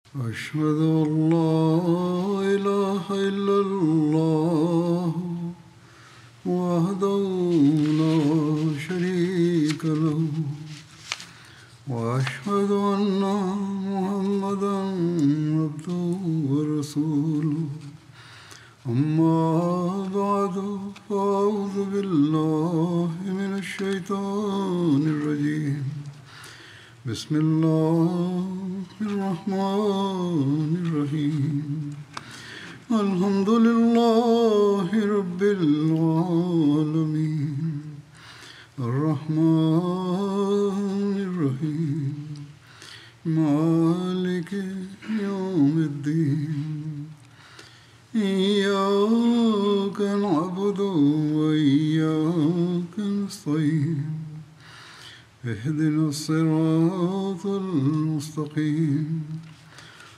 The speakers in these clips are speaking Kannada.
أشهد أن لا إله إلا الله وحده لا شريك له وأشهد أن محمدا عبده ورسوله أما بعد فأعوذ بالله من الشيطان الرجيم بسم الله الرحمن الرحيم الحمد لله رب العالمين الرحمن الرحيم مالك يوم الدين إياك نعبد وإياك نستعين اهدنا الصراط المستقيم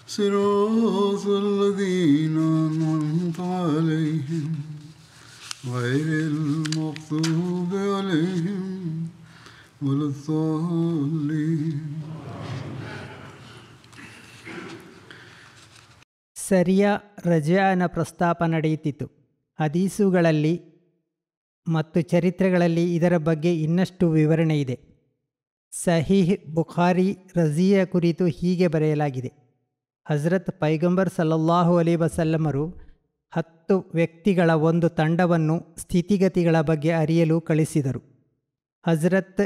صراط الذين أنعمت عليهم غير المغضوب عليهم ولا الضالين. ಸರಿಯ ರಜಾನ ಪ್ರಸ್ತಾಪ ನಡೆಯುತ್ತಿತ್ತು. ಹದೀಸುಗಳಲ್ಲಿ ಮತ್ತು ಚರಿತ್ರೆಗಳಲ್ಲಿ ಇದರ ಬಗ್ಗೆ ಇನ್ನಷ್ಟು ವಿವರಣೆ ಇದೆ. ಸಹೀಹ್ ಬುಖಾರಿ ರಜಿಯ ಕುರಿತು ಹೀಗೆ ಬರೆಯಲಾಗಿದೆ. ಹಜರತ್ ಪೈಗಂಬರ್ ಸಲ್ಲಲ್ಲಾಹು ಅಲೈಹಿ ವಸಲ್ಲಮರು 10 ವ್ಯಕ್ತಿಗಳ ಒಂದು ತಂಡವನ್ನು ಸ್ಥಿತಿಗತಿಗಳ ಬಗ್ಗೆ ಅರಿಯಲು ಕಳಿಸಿದರು. ಹಜರತ್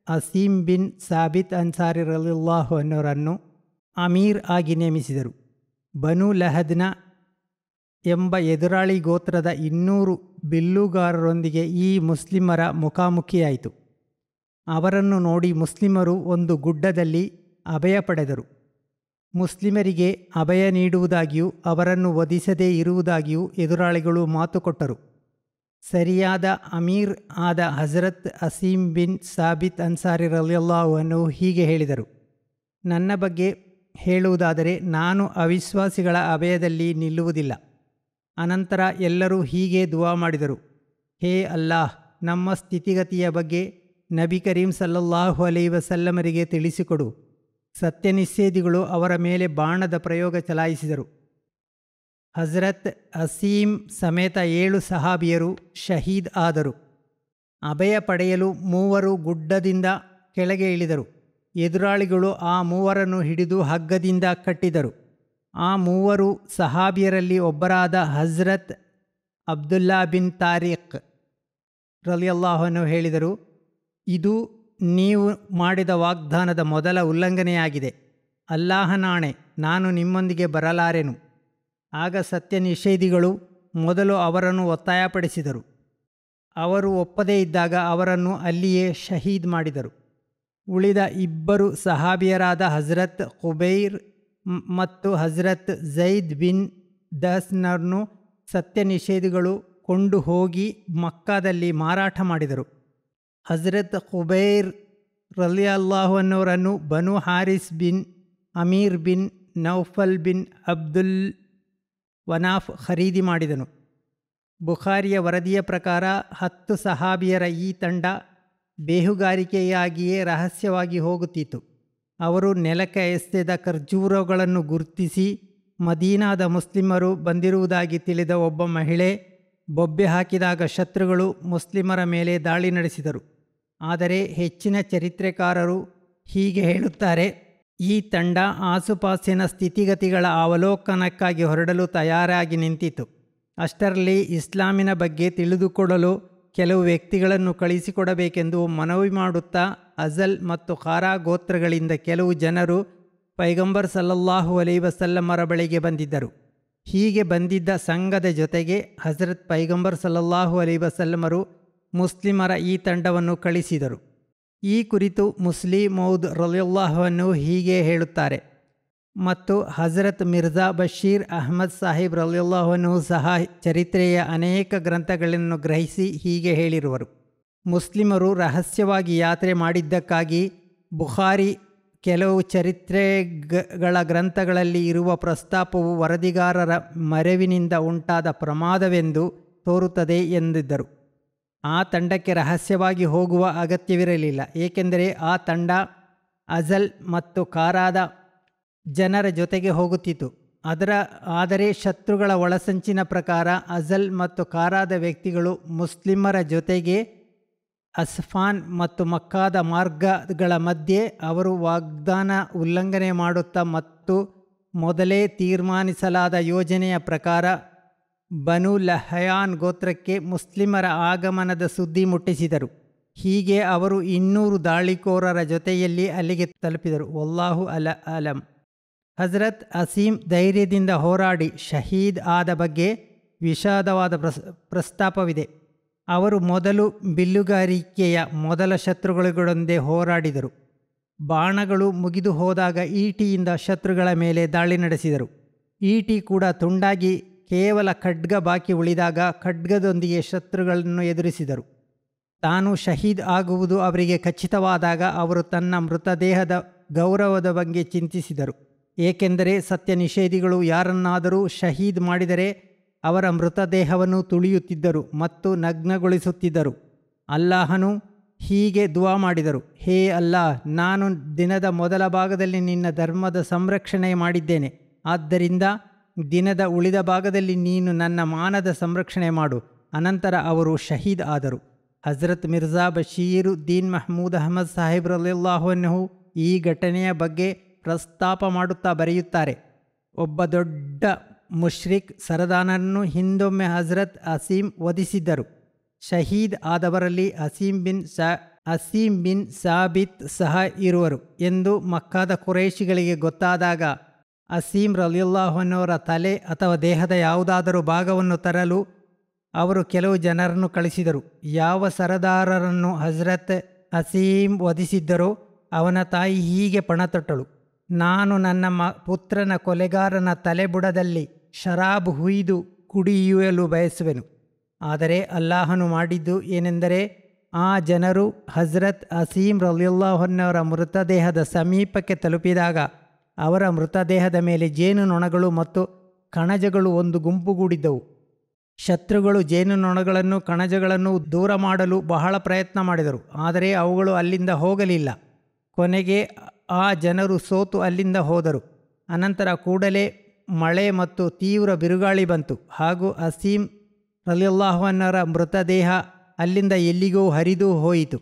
ಅಸೀಮ್ ಬಿನ್ ಸಾಬಿತ್ ಅನ್ಸಾರಿ ರಲಿಯಲ್ಲಾಹು ಅನ್ನೋರನ್ನು ಅಮೀರ್ ಆಗಿ ನೇಮಿಸಿದರು. ಬನು ಲಹದ್ನ ಎಂಬ ಎದುರಾಳಿ ಗೋತ್ರದ 200 ಬಿಲ್ಲುಗಾರರೊಂದಿಗೆ ಈ ಮುಸ್ಲಿಮರ ಮುಖಾಮುಖಿಯಾಯಿತು. ಅವರನ್ನು ನೋಡಿ ಮುಸ್ಲಿಮರು ಒಂದು ಗುಡ್ಡದಲ್ಲಿ ಅಭಯ ಪಡೆದರು. ಮುಸ್ಲಿಮರಿಗೆ ಅಭಯ ನೀಡುವುದಾಗಿಯೂ ಅವರನ್ನು ವಧಿಸದೇ ಇರುವುದಾಗಿಯೂ ಎದುರಾಳಿಗಳು ಮಾತು ಕೊಟ್ಟರು. ಸರಿಯಾದ ಅಮೀರ್ ಆದ ಹಜರತ್ ಅಸೀಮ್ ಬಿನ್ ಸಾಬಿತ್ ಅನ್ಸಾರಿ ರಲಿಯಲ್ಲಾಹು ಅನ್ಹು ಹೀಗೆ ಹೇಳಿದರು: ನನ್ನ ಬಗ್ಗೆ ಹೇಳುವುದಾದರೆ ನಾನು ಅವಿಶ್ವಾಸಿಗಳ ಅಭಯದಲ್ಲಿ ನಿಲ್ಲುವುದಿಲ್ಲ. ಅನಂತರ ಎಲ್ಲರೂ ಹೀಗೆ ದುವಾ ಮಾಡಿದರು: ಹೇ ಅಲ್ಲಾಹ್, ನಮ್ಮ ಸ್ಥಿತಿಗತಿಯ ಬಗ್ಗೆ ನಬಿ ಕರೀಂ ಸಲ್ಲಲ್ಲಾಹು ಅಲೈಹಿ ವಸಲ್ಲಮರಿಗೆ ತಿಳಿಸಿಕೊಡು. ಸತ್ಯನಿಷೇಧಿಗಳು ಅವರ ಮೇಲೆ ಬಾಣದ ಪ್ರಯೋಗ ಚಲಾಯಿಸಿದರು. ಹಜರತ್ ಅಸೀಮ್ ಸಮೇತ 7 ಸಹಾಬಿಯರು ಶಹೀದ್ ಆದರು. ಅಭಯ ಪಡೆಯಲು 3 ಗುಡ್ಡದಿಂದ ಕೆಳಗೆ ಇಳಿದರು. ಎದುರಾಳಿಗಳು ಆ 3ರನ್ನು ಹಿಡಿದು ಹಗ್ಗದಿಂದ ಕಟ್ಟಿದರು. ಆ 3 ಸಹಾಬಿಯರಲ್ಲಿ ಒಬ್ಬರಾದ ಹಜರತ್ ಅಬ್ದುಲ್ಲಾ ಬಿನ್ ತಾರಿಕ್ ರಲಿಯಲ್ಲಾಹು ಅನ್ಹು ಹೇಳಿದರು: ಇದು ನೀವು ಮಾಡಿದ ವಾಗ್ದಾನದ ಮೊದಲ ಉಲ್ಲಂಘನೆಯಾಗಿದೆ. ಅಲ್ಲಾಹನಾಣೆ, ನಾನು ನಿಮ್ಮೊಂದಿಗೆ ಬರಲಾರೆನು. ಆಗ ಸತ್ಯ ನಿಷೇಧಿಗಳು ಮೊದಲು ಅವರನ್ನು ಒತ್ತಾಯಪಡಿಸಿದರು. ಅವರು ಒಪ್ಪದೇ ಇದ್ದಾಗ ಅವರನ್ನು ಅಲ್ಲಿಯೇ ಶಹೀದ್ ಮಾಡಿದರು. ಉಳಿದ 2 ಸಹಾಬಿಯರಾದ ಹಜರತ್ ಖುಬೈರ್ ಮತ್ತು ಹಜರತ್ ಝೈದ್ ಬಿನ್ ದಸ್ನರ್ನು ಸತ್ಯ ನಿಷೇಧಿಗಳು ಕೊಂಡು ಹೋಗಿ ಮಕ್ಕಾದಲ್ಲಿ ಮಾರಾಟ ಮಾಡಿದರು. ಹಜರತ್ ಖುಬೈರ್ ರಲಿಯಲ್ಲಾಹು ಅನ್ನೋರನ್ನು Banu Haris bin Amir bin Naufal bin Abdul ವನಾಫ್ ಖರೀದಿ ಮಾಡಿದನು. ಬುಖಾರಿಯ ವರದಿಯ ಪ್ರಕಾರ 10 ಸಹಾಬಿಯರ ಈ ತಂಡ ಬೇಹುಗಾರಿಕೆಯಾಗಿಯೇ ರಹಸ್ಯವಾಗಿ ಹೋಗುತ್ತಿತ್ತು. ಅವರು ನೆಲಕ್ಕೆ ಎಸೆದ ಖರ್ಜೂರಗಳನ್ನು ಗುರುತಿಸಿ ಮದೀನಾದ ಮುಸ್ಲಿಮರು ಬಂದಿರುವುದಾಗಿ ತಿಳಿದ ಒಬ್ಬ ಮಹಿಳೆ ಬೊಬ್ಬೆ ಹಾಕಿದಾಗ ಶತ್ರುಗಳು ಮುಸ್ಲಿಮರ ಮೇಲೆ ದಾಳಿ ನಡೆಸಿದರು. ಆದರೆ ಹೆಚ್ಚಿನ ಚರಿತ್ರೆಕಾರರು ಹೀಗೆ ಹೇಳುತ್ತಾರೆ: ಈ ತಂಡ ಆಸುಪಾಸಿನ ಸ್ಥಿತಿಗತಿಗಳ ಅವಲೋಕನಕ್ಕಾಗಿ ಹೊರಡಲು ತಯಾರಾಗಿ ನಿಂತಿತು. ಅಷ್ಟರಲ್ಲಿ ಇಸ್ಲಾಮಿನ ಬಗ್ಗೆ ತಿಳಿದುಕೊಳ್ಳಲು ಕೆಲವು ವ್ಯಕ್ತಿಗಳನ್ನು ಕಳಿಸಿಕೊಡಬೇಕೆಂದು ಮನವಿ ಮಾಡುತ್ತಾ ಅಜಲ್ ಮತ್ತು ಖಾರಾ ಗೋತ್ರಗಳಿಂದ ಕೆಲವು ಜನರು ಪೈಗಂಬರ್ ಸಲ್ಲಲ್ಲಾಹು ಅಲೈಹಿ ವಸಲ್ಲಮರ ಬಳಿಗೆ ಬಂದಿದ್ದರು. ಹೀಗೆ ಬಂದಿದ್ದ ಸಂಘದ ಜೊತೆಗೆ ಹಜರತ್ ಪೈಗಂಬರ್ ಸಲ್ಲಲ್ಲಾಹು ಅಲೈಹಿ ವಸಲ್ಲಮರು ಮುಸ್ಲಿಮರ ಈ ತಂಡವನ್ನು ಕಳಿಸಿದರು. ಈ ಕುರಿತು ಮುಸ್ಲಿಮ್ ಮೌದ್ ರಲಿಯಲ್ಲಾಹು ಅನ್ಹು ಹೀಗೆ ಹೇಳುತ್ತಾರೆ. ಮತ್ತು ಹಜರತ್ ಮಿರ್ಜಾ ಬಶೀರ್ ಅಹ್ಮದ್ ಸಾಹಿಬ್ ರಲಿಯಲ್ಲಾಹು ಅನ್ಹು ಸಹ ಚರಿತ್ರೆಯ ಅನೇಕ ಗ್ರಂಥಗಳನ್ನು ಗ್ರಹಿಸಿ ಹೀಗೆ ಹೇಳಿರುವರು: ಮುಸ್ಲಿಮರು ರಹಸ್ಯವಾಗಿ ಯಾತ್ರೆ ಮಾಡಿದ್ದಕ್ಕಾಗಿ ಬುಖಾರಿ ಕೆಲವು ಚರಿತ್ರೆಗಳ ಗ್ರಂಥಗಳಲ್ಲಿ ಇರುವ ಪ್ರಸ್ತಾಪವು ವರದಿಗಾರರ ಮರೆವಿನಿಂದ ಉಂಟಾದ ಪ್ರಮಾದವೆಂದು ತೋರುತ್ತದೆ ಎಂದಿದ್ದರು. ಆ ತಂಡಕ್ಕೆ ರಹಸ್ಯವಾಗಿ ಹೋಗುವ ಅಗತ್ಯವಿರಲಿಲ್ಲ, ಏಕೆಂದರೆ ಆ ತಂಡ ಅಜಲ್ ಮತ್ತು ಖಾರಾದ ಜನರ ಜೊತೆಗೆ ಹೋಗುತ್ತಿತ್ತು. ಆದರೆ ಶತ್ರುಗಳ ಒಳಸಂಚಿನ ಪ್ರಕಾರ ಅಜಲ್ ಮತ್ತು ಕಾರಾದ ವ್ಯಕ್ತಿಗಳು ಮುಸ್ಲಿಮರ ಜೊತೆಗೆ ಅಸ್ಫಾನ್ ಮತ್ತು ಮಕ್ಕಾದ ಮಾರ್ಗಗಳ ಮಧ್ಯೆ ಅವರು ವಾಗ್ದಾನ ಉಲ್ಲಂಘನೆ ಮಾಡುತ್ತಾ ಮತ್ತು ಮೊದಲೇ ತೀರ್ಮಾನಿಸಲಾದ ಯೋಜನೆಯ ಪ್ರಕಾರ ಬನು ಲಹಯಾನ್ ಗೋತ್ರಕ್ಕೆ ಮುಸ್ಲಿಮರ ಆಗಮನದ ಸುದ್ದಿ ಮುಟ್ಟಿಸಿದರು. ಹೀಗೆ ಅವರು 200 ದಾಳಿಕೋರರ ಜೊತೆಯಲ್ಲಿ ಅಲ್ಲಿಗೆ ತಲುಪಿದರು. ವಲ್ಲಾಹು ಅಲಂ. ಹಜರತ್ ಅಸೀಮ್ ಧೈರ್ಯದಿಂದ ಹೋರಾಡಿ ಶಹೀದ್ ಆದ ಬಗ್ಗೆ ವಿಷಾದವಾದ ಪ್ರಸ್ತಾಪವಿದೆ. ಅವರು ಮೊದಲು ಬಿಲ್ಲುಗಾರಿಕೆಯ ಮೊದಲ ಶತ್ರುಗಳೊಂದೇ ಹೋರಾಡಿದರು. ಬಾಣಗಳು ಮುಗಿದು ಹೋದಾಗ ಈಟಿಯಿಂದ ಶತ್ರುಗಳ ಮೇಲೆ ದಾಳಿ ನಡೆಸಿದರು. ಈಟಿ ಕೂಡ ತುಂಡಾಗಿ ಕೇವಲ ಖಡ್ಗ ಬಾಕಿ ಉಳಿದಾಗ ಖಡ್ಗದೊಂದಿಗೆ ಶತ್ರುಗಳನ್ನು ಎದುರಿಸಿದರು. ತಾನು ಶಹೀದ್ ಆಗುವುದು ಅವರಿಗೆ ಖಚಿತವಾದಾಗ ಅವರು ತನ್ನ ಮೃತದೇಹದ ಗೌರವದ ಬಗ್ಗೆ ಚಿಂತಿಸಿದರು. ಏಕೆಂದರೆ ಸತ್ಯ ನಿಷೇಧಿಗಳು ಯಾರನ್ನಾದರೂ ಶಹೀದ್ ಮಾಡಿದರೆ ಅವರ ಮೃತದೇಹವನ್ನು ತುಳಿಯುತ್ತಿದ್ದರು ಮತ್ತು ನಗ್ನಗೊಳಿಸುತ್ತಿದ್ದರು. ಅಲ್ಲಾಹನು ಹೀಗೆ ದುವಾ ಮಾಡಿದರು: ಹೇ ಅಲ್ಲಾಹ್, ನಾನು ದಿನದ ಮೊದಲ ಭಾಗದಲ್ಲಿ ನಿನ್ನ ಧರ್ಮದ ಸಂರಕ್ಷಣೆ ಮಾಡಿದ್ದೇನೆ. ಆದ್ದರಿಂದ ದಿನದ ಉಳಿದ ಭಾಗದಲ್ಲಿ ನೀನು ನನ್ನ ಮಾನದ ಸಂರಕ್ಷಣೆ ಮಾಡು. ಅನಂತರ ಅವರು ಶಹೀದ್ ಆದರು. ಹಜರತ್ ಮಿರ್ಜಾ ಬಶೀರುದ್ದೀನ್ ಮಹಮೂದ್ ಅಹಮದ್ ಸಾಹಿಬ್ ರಲಿಯಲ್ಲಾಹು ಅನ್ಹು ಈ ಘಟನೆಯ ಬಗ್ಗೆ ಪ್ರಸ್ತಾಪ ಮಾಡುತ್ತಾ ಬರೆಯುತ್ತಾರೆ: ಒಬ್ಬ ದೊಡ್ಡ ಮುಷ್ರಿಕ್ ಸರದಾನನ್ನು ಹಿಂದೊಮ್ಮೆ ಹಜರತ್ ಅಸೀಮ್ ವಧಿಸಿದ್ದರು. ಶಹೀದ್ ಆದವರಲ್ಲಿ ಅಸೀಮ್ ಬಿನ್ ಸಾಬಿತ್ ಸಹ ಇರುವರು ಎಂದು ಮಕ್ಕಾದ ಕುರೈಶಿಗಳಿಗೆ ಗೊತ್ತಾದಾಗ ಅಸೀಮ್ ರಲಿಯಲ್ಲಾಹು ಅನ್ಹುವರ ತಲೆ ಅಥವಾ ದೇಹದ ಯಾವುದಾದರೂ ಭಾಗವನ್ನು ತರಲು ಅವರು ಕೆಲವು ಜನರನ್ನು ಕಳಿಸಿದರು. ಯಾವ ಸರದಾರರನ್ನು ಹಜರತ್ ಅಸೀಮ್ ವಧಿಸಿದ್ದರೋ ಅವನ ತಾಯಿ ಹೀಗೆ ಪಣತೊಟ್ಟಳು: ನಾನು ನನ್ನ ಪುತ್ರನ ಕೊಲೆಗಾರನ ತಲೆಬುಡದಲ್ಲಿ ಶರಾಬ್ ಹುಯ್ದು ಕುಡಿಯಲು ಬಯಸುವೆನು. ಆದರೆ ಅಲ್ಲಾಹನು ಮಾಡಿದ್ದು ಏನೆಂದರೆ, ಆ ಜನರು ಹಜರತ್ ಅಸೀಮ್ ರಲಿಯಲ್ಲಾಹು ಅನ್ಹುವರ ಮೃತದೇಹದ ಸಮೀಪಕ್ಕೆ ತಲುಪಿದಾಗ ಅವರ ಮೃತದೇಹದ ಮೇಲೆ ಜೇನುನೊಣಗಳು ಮತ್ತು ಕಣಜಗಳು ಒಂದು ಗುಂಪುಗೂಡಿದ್ದವು. ಶತ್ರುಗಳು ಜೇನುನೊಣಗಳನ್ನು ಕಣಜಗಳನ್ನು ದೂರ ಮಾಡಲು ಬಹಳ ಪ್ರಯತ್ನ ಮಾಡಿದರು, ಆದರೆ ಅವುಗಳು ಅಲ್ಲಿಂದ ಹೋಗಲಿಲ್ಲ. ಕೊನೆಗೆ ಆ ಜನರು ಸೋತು ಅಲ್ಲಿಂದ ಹೋದರು. ಅನಂತರ ಕೂಡಲೇ ಮಳೆ ಮತ್ತು ತೀವ್ರ ಬಿರುಗಾಳಿ ಬಂತು ಹಾಗೂ ಅಸೀಮ್ ರಲಿಯಲ್ಲಾಹು ಅನ್ಹುವರ ಮೃತದೇಹ ಅಲ್ಲಿಂದ ಎಲ್ಲಿಗೋ ಹರಿದು ಹೋಯಿತು.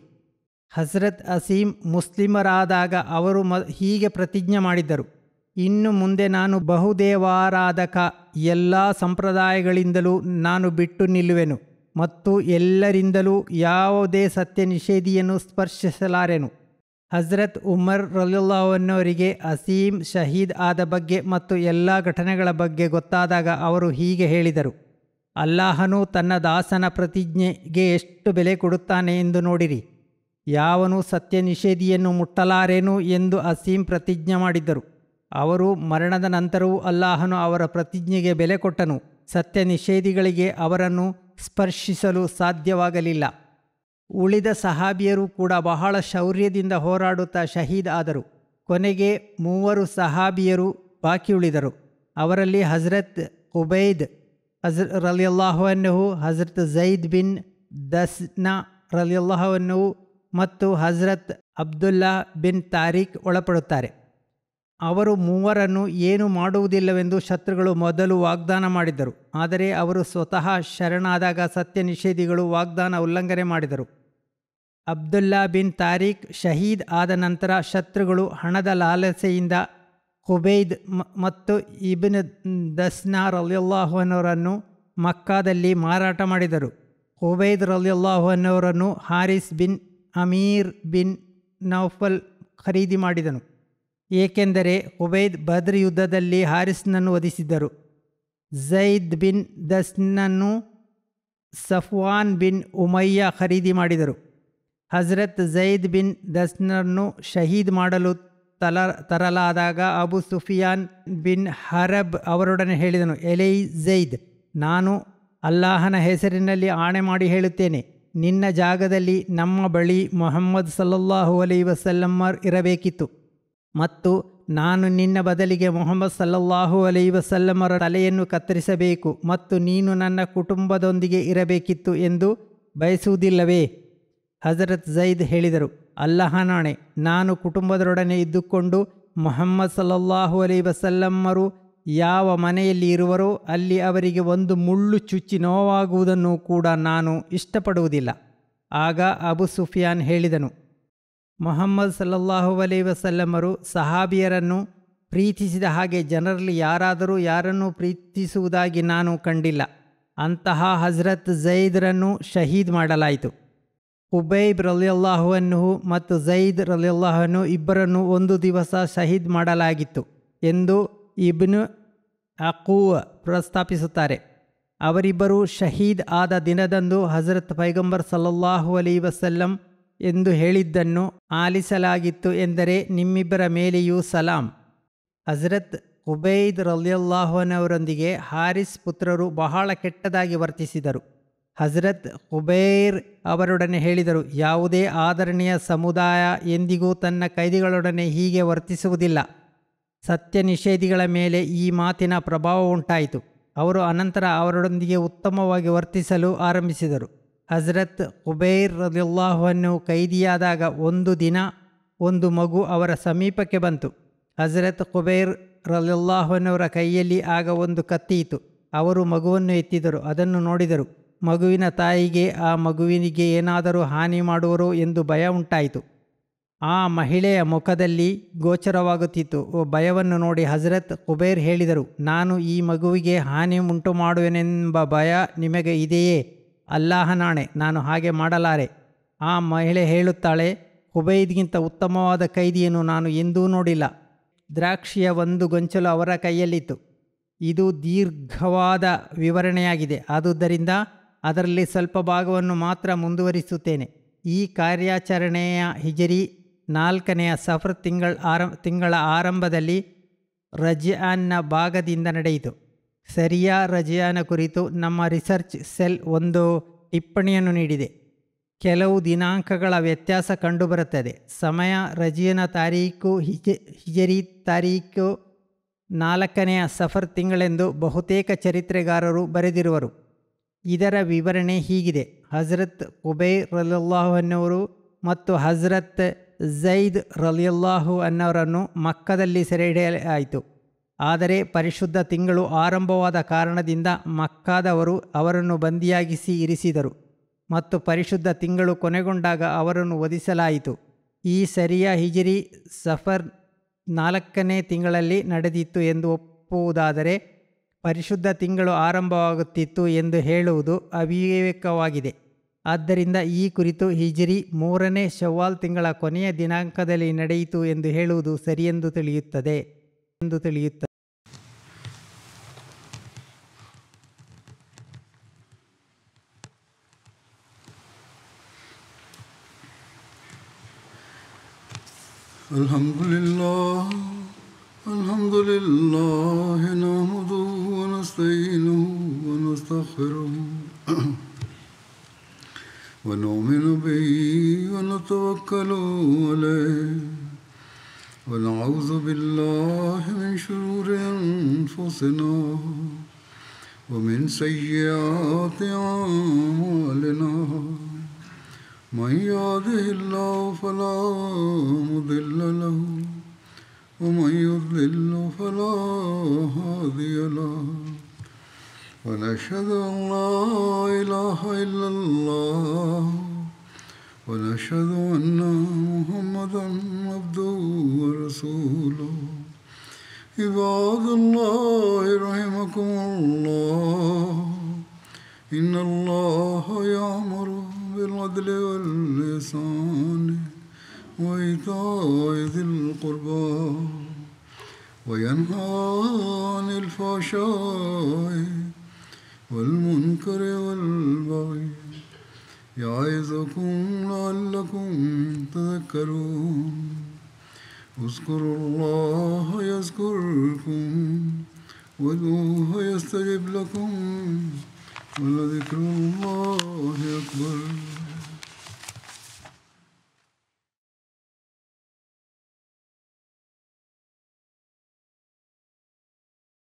ಹಜರತ್ ಅಸೀಮ್ ಮುಸ್ಲಿಮರಾದಾಗ ಅವರು ಹೀಗೆ ಪ್ರತಿಜ್ಞೆ ಮಾಡಿದ್ದರು: ಇನ್ನು ಮುಂದೆ ನಾನು ಬಹುದೇವಾರಾಧಕ ಎಲ್ಲ ಸಂಪ್ರದಾಯಗಳಿಂದಲೂ ನಾನು ಬಿಟ್ಟು ನಿಲ್ಲುವೆನು ಮತ್ತು ಎಲ್ಲರಿಂದಲೂ ಯಾವುದೇ ಸತ್ಯ ನಿಷೇಧಿಯನ್ನು ಸ್ಪರ್ಶಿಸಲಾರೆನು. ಹಜರತ್ ಉಮರ್ ರಲಿಯಲ್ಲಾಹು ಅನ್ಹುವರಿಗೆ ಅಸೀಮ್ ಶಹೀದ್ ಆದ ಬಗ್ಗೆ ಮತ್ತು ಎಲ್ಲ ಘಟನೆಗಳ ಬಗ್ಗೆ ಗೊತ್ತಾದಾಗ ಅವರು ಹೀಗೆ ಹೇಳಿದರು: ಅಲ್ಲಾಹನು ತನ್ನ ದಾಸನ ಪ್ರತಿಜ್ಞೆಗೆ ಎಷ್ಟು ಬೆಲೆ ಕೊಡುತ್ತಾನೆ ಎಂದು ನೋಡಿರಿ. ಯಾವನು ಸತ್ಯ ನಿಷೇಧಿಯನ್ನು ಮುಟ್ಟಲಾರೇನು ಎಂದು ಅಸೀಮ್ ಪ್ರತಿಜ್ಞೆ ಮಾಡಿದ್ದರು. ಅವರು ಮರಣದ ನಂತರವೂ ಅಲ್ಲಾಹನು ಅವರ ಪ್ರತಿಜ್ಞೆಗೆ ಬೆಲೆ ಕೊಟ್ಟನು. ಸತ್ಯ ನಿಷೇಧಿಗಳಿಗೆ ಅವರನ್ನು ಸ್ಪರ್ಶಿಸಲು ಸಾಧ್ಯವಾಗಲಿಲ್ಲ. ಉಳಿದ ಸಹಾಬಿಯರು ಕೂಡ ಬಹಳ ಶೌರ್ಯದಿಂದ ಹೋರಾಡುತ್ತಾ ಶಹೀದ್ ಆದರು. ಕೊನೆಗೆ 3 ಸಹಾಬಿಯರು ಬಾಕಿ ಉಳಿದರು. ಅವರಲ್ಲಿ ಹಜರತ್ ಉಬೈದ್ ರಲಿಯಲ್ಲಾಹು ಅನ್ಹು, ಹಜರತ್ ಝೈದ್ ಬಿನ್ ದಸ್ನಾ ರಲಿಯಲ್ಲಾಹು ಅನ್ಹು ಮತ್ತು ಹಜರತ್ ಅಬ್ದುಲ್ಲಾ ಬಿನ್ ತಾರಿಕ್ ಒಳಪಡುತ್ತಾರೆ. ಅವರು 3ರನ್ನು ಏನು ಮಾಡುವುದಿಲ್ಲವೆಂದು ಶತ್ರುಗಳು ಮೊದಲು ವಾಗ್ದಾನ ಮಾಡಿದ್ದರು. ಆದರೆ ಅವರು ಸ್ವತಃ ಶರಣಾದಾಗ ಸತ್ಯ ನಿಷೇಧಿಗಳು ವಾಗ್ದಾನ ಉಲ್ಲಂಘನೆ ಮಾಡಿದರು. ಅಬ್ದುಲ್ಲಾ ಬಿನ್ ತಾರಿಕ್ ಶಹೀದ್ ಆದ ನಂತರ ಶತ್ರುಗಳು ಹಣದ ಲಾಲಸೆಯಿಂದ ಹುಬೈದ್ ಮತ್ತು ಇಬ್ನ್ ದಸ್ನಾ ರಲಿಯಲ್ಲಾಹು ಅನ್ಹುವರನ್ನು ಮಕ್ಕಾದಲ್ಲಿ ಮಾರಾಟ ಮಾಡಿದರು. ಹುಬೈದ್ ರಲಿಯಲ್ಲಾಹು ಅನ್ಹುವರನ್ನು Haris bin Amir bin Noufal ಖರೀದಿ ಮಾಡಿದನು. ಏಕೆಂದರೆ ಹುಬೈದ್ ಬದ್ರ್ ಯುದ್ಧದಲ್ಲಿ ಹಾರಿಸ್ನನ್ನು ವಧಿಸಿದ್ದರು. ಝೈದ್ ಬಿನ್ ದಸ್ನನ್ನು ಸಫ್ವಾನ್ ಬಿನ್ ಉಮಯ್ಯ ಖರೀದಿ ಮಾಡಿದರು. ಹಜರತ್ ಝೈದ್ ಬಿನ್ ದಸ್ನನ್ನು ಶಹೀದ್ ಮಾಡಲು ತರಲಾದಾಗ ಅಬು ಸುಫಿಯಾನ್ ಬಿನ್ ಹರಬ್ ಅವರೊಡನೆ ಹೇಳಿದನು: ಎಲೈ ಝೈದ್, ನಾನು ಅಲ್ಲಾಹನ ಹೆಸರಿನಲ್ಲಿ ಆಣೆ ಮಾಡಿ ಹೇಳುತ್ತೇನೆ, ನಿನ್ನ ಜಾಗದಲ್ಲಿ ನಮ್ಮ ಬಳಿ ಮುಹಮ್ಮದ್ ಸಲ್ಲಲ್ಲಾಹು ಅಲೈಹಿ ವಸಲ್ಲಮರ್ ಇರಬೇಕಿತ್ತು ಮತ್ತು ನಾನು ನಿನ್ನ ಬದಲಿಗೆ ಮುಹಮ್ಮದ್ ಸಲ್ಲಲ್ಲಾಹು ಅಲೈಹಿ ವಸಲ್ಲಮರ ತಲೆಯನ್ನು ಕತ್ತರಿಸಬೇಕು ಮತ್ತು ನೀನು ನನ್ನ ಕುಟುಂಬದೊಂದಿಗೆ ಇರಬೇಕಿತ್ತು ಎಂದು ಬಯಸುವುದಿಲ್ಲವೇ? ಹಜರತ್ ಝೈದ್ ಹೇಳಿದರು: ಅಲ್ಲಾಹನಾಣೆ, ನಾನು ಕುಟುಂಬದರೊಡನೆ ಇದ್ದುಕೊಂಡು ಮುಹಮ್ಮದ್ ಸಲ್ಲಲ್ಲಾಹು ಅಲೈಹಿ ವಸಲ್ಲಮ್ಮರು ಯಾವ ಮನೆಯಲ್ಲಿ ಇರುವರೋ ಅಲ್ಲಿ ಅವರಿಗೆ ಒಂದು ಮುಳ್ಳು ಚುಚ್ಚಿ ನೋವಾಗುವುದನ್ನು ಕೂಡ ನಾನು ಇಷ್ಟಪಡುವುದಿಲ್ಲ. ಆಗ ಅಬು ಸುಫಿಯಾನ್ ಹೇಳಿದನು, ಮುಹಮ್ಮದ್ ಸಲ್ಲಲ್ಲಾಹು ಅಲೈಹಿ ವಸಲ್ಲಮರು ಸಹಾಬಿಯರನ್ನು ಪ್ರೀತಿಸಿದ ಹಾಗೆ ಜನರಲ್ಲಿ ಯಾರಾದರೂ ಯಾರನ್ನೂ ಪ್ರೀತಿಸುವುದಾಗಿ ನಾನು ಕಂಡಿಲ್ಲ. ಅಂತಹ ಹಜರತ್ ಝೈದ್ರನ್ನು ಶಹೀದ್ ಮಾಡಲಾಯಿತು. ಉಬೈಬ್ ರಲಿಯಲ್ಲಾಹು ಅನ್ಹು ಮತ್ತು ಝೈದ್ ರಲಿಯಲ್ಲಾಹು ಅನ್ಹು ಇಬ್ಬರನ್ನು ಒಂದು ದಿವಸ ಶಹೀದ್ ಮಾಡಲಾಗಿತ್ತು ಎಂದು ಇಬ್ನ್ ಅಕೂವ್ ಪ್ರಸ್ತಾಪಿಸುತ್ತಾರೆ. ಅವರಿಬ್ಬರು ಶಹೀದ್ ಆದ ದಿನದಂದು ಹಜರತ್ ಪೈಗಂಬರ್ ಸಲ್ಲಲ್ಲಾಹು ಅಲೈಹಿ ವಸಲ್ಲಂ ಎಂದು ಹೇಳಿದ್ದನ್ನು ಆಲಿಸಲಾಗಿತ್ತು ಎಂದರೆ ನಿಮ್ಮಿಬ್ಬರ ಮೇಲೆಯೂ ಸಲಾಂ. ಹಜರತ್ ಉಬೈದ್ ರಲಿಯಲ್ಲಾಹು ಅನ್ಹವರೊಂದಿಗೆ ಹಾರಿಸ್ ಪುತ್ರರು ಬಹಳ ಕೆಟ್ಟದಾಗಿ ವರ್ತಿಸಿದರು. ಹಜರತ್ ಉಬೈರ್ ಅವರೊಡನೆ ಹೇಳಿದರು, ಯಾವುದೇ ಆದರಣೀಯ ಸಮುದಾಯ ಎಂದಿಗೂ ತನ್ನ ಕೈದಿಗಳೊಡನೆ ಹೀಗೆ ವರ್ತಿಸುವುದಿಲ್ಲ. ಸತ್ಯ ನಿಷೇಧಿಗಳ ಮೇಲೆ ಈ ಮಾತಿನ ಪ್ರಭಾವ ಉಂಟಾಯಿತು. ಅವರು ಅನಂತರ ಅವರೊಂದಿಗೆ ಉತ್ತಮವಾಗಿ ವರ್ತಿಸಲು ಆರಂಭಿಸಿದರು. ಹಜರತ್ ಉಬೈರ್ ರಲಿಯಲ್ಲಾಹು ಅನ್ಹು ಕೈದಿಯಾದಾಗ ಒಂದು ದಿನ ಒಂದು ಮಗು ಅವರ ಸಮೀಪಕ್ಕೆ ಬಂತು. ಹಜರತ್ ಉಬೈರ್ ರಲಿಯಲ್ಲಾಹು ಅನ್ಹುವರ ಕೈಯಲ್ಲಿ ಆಗ ಒಂದು ಕತ್ತಿ ಇತ್ತು. ಅವರು ಮಗುವನ್ನು ಎತ್ತಿದರು. ಅದನ್ನು ನೋಡಿದರು. ಮಗುವಿನ ತಾಯಿಗೆ ಆ ಮಗುವಿನಿಗೆ ಏನಾದರೂ ಹಾನಿ ಮಾಡುವರೋ ಎಂದು ಭಯ ಉಂಟಾಯಿತು. ಆ ಮಹಿಳೆಯ ಮುಖದಲ್ಲಿ ಗೋಚರವಾಗುತ್ತಿತ್ತು ಭಯವನ್ನು ನೋಡಿ ಹಜರತ್ ಉಬೈರ್ ಹೇಳಿದರು, ನಾನು ಈ ಮಗುವಿಗೆ ಹಾನಿ ಉಂಟು ಮಾಡುವೆನೆಂಬ ಭಯ ನಿಮಗೆ ಇದೆಯೇ? ಅಲ್ಲಾಹನಾಣೆ, ನಾನು ಹಾಗೆ ಮಾಡಲಾರೆ. ಆ ಮಹಿಳೆ ಹೇಳುತ್ತಾಳೆ, ಉಬೈದ್ಗಿಂತ ಉತ್ತಮವಾದ ಕೈದಿಯನ್ನು ನಾನು ಎಂದೂ ನೋಡಿಲ್ಲ. ದ್ರಾಕ್ಷಿಯ ಒಂದು ಗೊಂಚಲು ಅವರ ಕೈಯಲ್ಲಿತ್ತು. ಇದು ದೀರ್ಘವಾದ ವಿವರಣೆಯಾಗಿದೆ, ಆದುದರಿಂದ ಅದರಲ್ಲಿ ಸ್ವಲ್ಪ ಭಾಗವನ್ನು ಮಾತ್ರ ಮುಂದುವರಿಸುತ್ತೇನೆ. ಈ ಕಾರ್ಯಾಚರಣೆಯ ಹಿಜರಿ 4ನೇ ಸಫರ್ ತಿಂಗಳ ಆರಂಭದಲ್ಲಿ ರಜಿಯಾನ್ನ ಭಾಗದಿಂದ ನಡೆಯಿತು. ಸರಿಯಾ ರಜಿಯಾನ ಕುರಿತು ನಮ್ಮ ರಿಸರ್ಚ್ ಸೆಲ್ ಒಂದು ಟಿಪ್ಪಣಿಯನ್ನು ನೀಡಿದೆ. ಕೆಲವು ದಿನಾಂಕಗಳ ವ್ಯತ್ಯಾಸ ಕಂಡುಬರುತ್ತದೆ. ಸಮಯ ರಜಿಯನ ತಾರೀಖು ಹಿಜರಿ ತಾರೀಖು 4ನೇ ಸಫರ್ ತಿಂಗಳೆಂದು ಬಹುತೇಕ ಚರಿತ್ರೆಗಾರರು ಬರೆದಿರುವರು. ಇದರ ವಿವರಣೆ ಹೀಗಿದೆ. ಹಜರತ್ ಉಬೈರ್ ರಲಿಯಲ್ಲಾಹು ಅನ್ಹವರು ಮತ್ತು ಹಜರತ್ ಝೈದ್ ರಲಿಯಲ್ಲಾಹು ಅನ್ಹವರನ್ನು ಮಕ್ಕದಲ್ಲಿ ಸೆರೆಹಿಡಿಯಲಾಯಿತು. ಆದರೆ ಪರಿಶುದ್ಧ ತಿಂಗಳು ಆರಂಭವಾದ ಕಾರಣದಿಂದ ಮಕ್ಕಾದವರು ಅವರನ್ನು ಬಂದಿಯಾಗಿಸಿ ಇರಿಸಿದರು ಮತ್ತು ಪರಿಶುದ್ಧ ತಿಂಗಳು ಕೊನೆಗೊಂಡಾಗ ಅವರನ್ನು ವಧಿಸಲಾಯಿತು. ಈ ಸರಿಯ ಹಿಜರಿ ಸಫರ್ 4ನೇ ತಿಂಗಳಲ್ಲಿ ನಡೆದಿತ್ತು ಎಂದು ಒಪ್ಪುವುದಾದರೆ ಪರಿಶುದ್ಧ ತಿಂಗಳು ಆರಂಭವಾಗುತ್ತಿತ್ತು ಎಂದು ಹೇಳುವುದು ಅವಿವೇಕವಾಗಿದೆ. ಆದ್ದರಿಂದ ಈ ಕುರಿತು ಹಿಜರಿ 3ನೇ ಶವ್ವಾಲ್ ತಿಂಗಳ ಕೊನೆಯ ದಿನಾಂಕದಲ್ಲಿ ನಡೆಯಿತು ಎಂದು ಹೇಳುವುದು ಸರಿಯೆಂದು ತಿಳಿಯುತ್ತದೆ. Alhamdulillah nahmaduhu wa nasta'inuhu wa nastaghfiruhu wa nu'minu bihi wa natawakkalu alayhi wa na'udhu billahi min shururi anfusina wa min sayyiati a'malina. من يهده الله فلا مضل له ومن يضلل فلا هادي له ونشهد أن لا إله إلا الله ونشهد أن محمدا عبده ورسوله. عباد الله رحمكم الله إن الله يأمر بالعدل والإحسان وإيتاء ذي القربى وينهى عن الفحشاء والمنكر والبغي يعظكم لعلكم تذكرون. اذكروا الله يذكركم وادعوه يستجب لكم ولذكر الله أكبر.